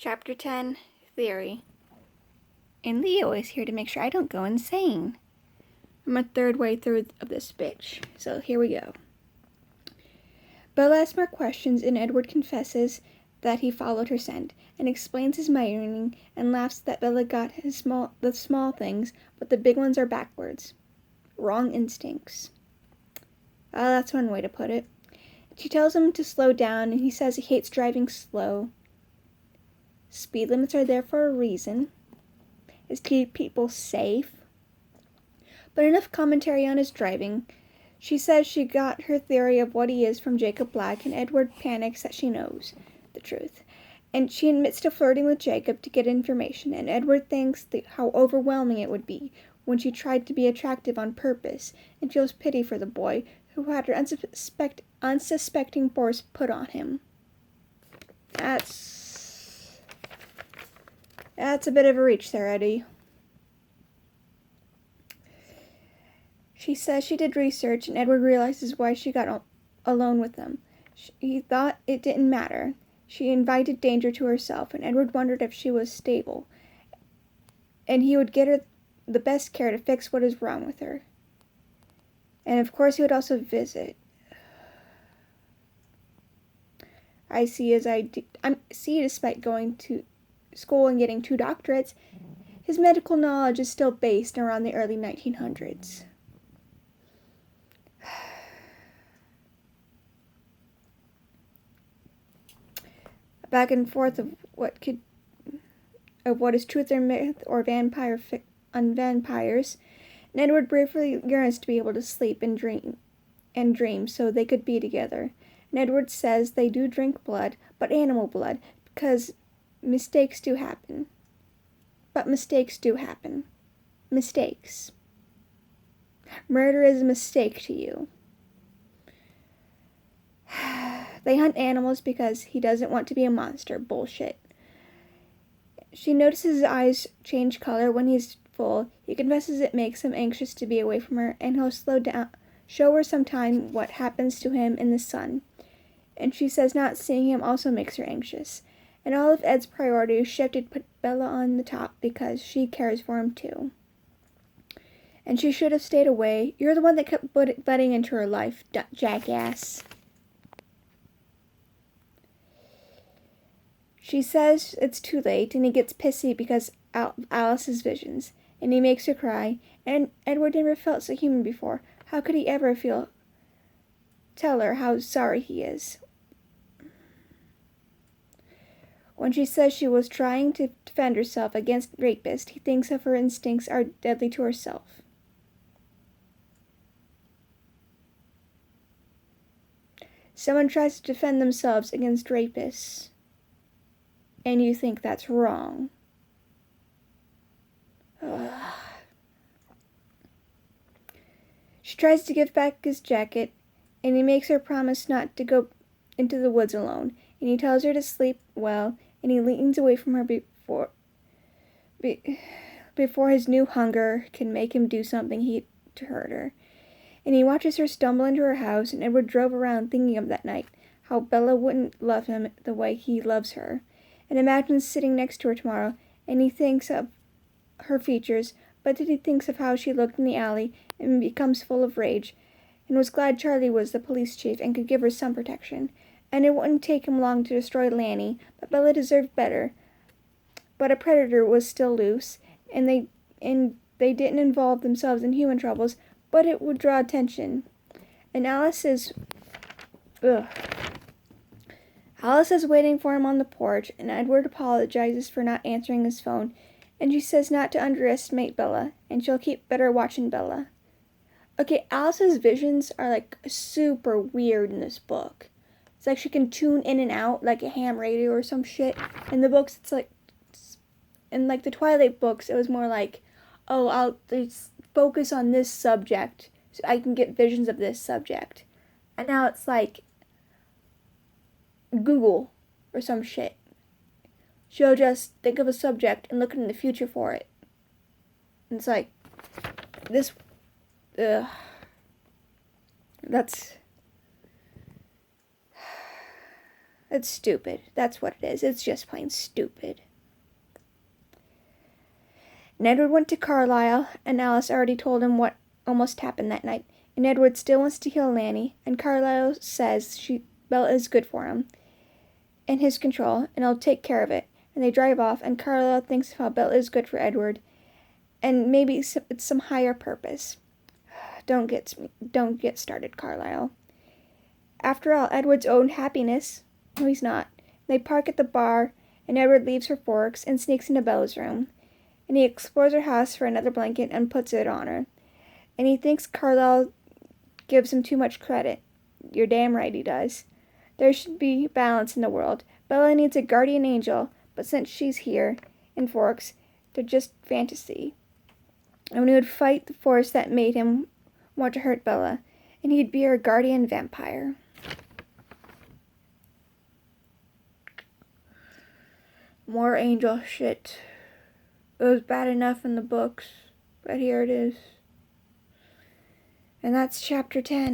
Chapter 10, Theory. And Leo is here to make sure I don't go insane. I'm a third way through of this bitch, so here we go. Bella asks more questions and Edward confesses that he followed her scent and explains his meaning and laughs that Bella got the small things, but the big ones are backwards. Wrong instincts. That's one way to put it. She tells him to slow down and he says he hates driving slow. Speed limits are there for a reason. It's to keep people safe. But enough commentary on his driving. She says she got her theory of what he is from Jacob Black, and Edward panics that she knows the truth. And she admits to flirting with Jacob to get information, and Edward thinks how overwhelming it would be when she tried to be attractive on purpose, and feels pity for the boy who had her unsuspecting force put on him. That's a bit of a reach there, Eddie. She says she did research, and Edward realizes why she got alone with them. He thought it didn't matter. She invited danger to herself, and Edward wondered if she was stable, and he would get her the best care to fix what is wrong with her. And of course he would also visit. I see despite going to school and getting 2 doctorates, his medical knowledge is still based around the early 1900s. Back and forth of what is truth or myth or on vampires, and Edward briefly yearns to be able to sleep and dream so they could be together. And Edward says they do drink blood, but animal blood, because mistakes do happen. But mistakes do happen. Mistakes. Murder is a mistake to you. They hunt animals because he doesn't want to be a monster. Bullshit. She notices his eyes change color when he's full. He confesses it makes him anxious to be away from her, and he'll show her sometime what happens to him in the sun. And she says not seeing him also makes her anxious. And all of Ed's priorities shifted, put Bella on the top because she cares for him too. And she should have stayed away. You're the one that kept butting into her life, jackass. She says it's too late, and he gets pissy because Alice's visions, and he makes her cry. And Edward never felt so human before. How could he ever tell her how sorry he is? When she says she was trying to defend herself against rapists, he thinks of her instincts are deadly to herself. Someone tries to defend themselves against rapists, and you think that's wrong. She tries to give back his jacket, and he makes her promise not to go into the woods alone, and he tells her to sleep well, and he leans away from her before his new hunger can make him do something to hurt her. And he watches her stumble into her house, and Edward drove around thinking of that night, how Bella wouldn't love him the way he loves her, and imagines sitting next to her tomorrow, and he thinks of her features, but then he thinks of how she looked in the alley, and becomes full of rage, and was glad Charlie was the police chief and could give her some protection. And it wouldn't take him long to destroy Lanny, but Bella deserved better. But a predator was still loose, and they didn't involve themselves in human troubles, but it would draw attention. And Alice is waiting for him on the porch, and Edward apologizes for not answering his phone, and she says not to underestimate Bella, and she'll keep better watching Bella. Okay, Alice's visions are like super weird in this book. It's like she can tune in and out like a ham radio or some shit. In the books, it's like, in like the Twilight books, it was more like, oh, I'll focus on this subject so I can get visions of this subject. And now it's like Google or some shit. She'll just think of a subject and look in the future for it. And it's like, that's It's stupid. That's what it is. It's just plain stupid. And Edward went to Carlisle, and Alice already told him what almost happened that night. And Edward still wants to heal Lanny, and Carlisle says Bella is good for him, in his control, and he'll take care of it. And they drive off, and Carlisle thinks of how Bella is good for Edward, and maybe it's some higher purpose. Don't get started, Carlisle. After all, Edward's own happiness. No, he's not. They park at the bar, and Edward leaves for Forks and sneaks into Bella's room. And he explores her house for another blanket and puts it on her. And he thinks Carlisle gives him too much credit. You're damn right he does. There should be balance in the world. Bella needs a guardian angel, but since she's here in Forks, they're just fantasy. And he would fight the force that made him want to hurt Bella, and he'd be her guardian vampire. More angel shit. It was bad enough in the books, but here it is. And that's chapter 10.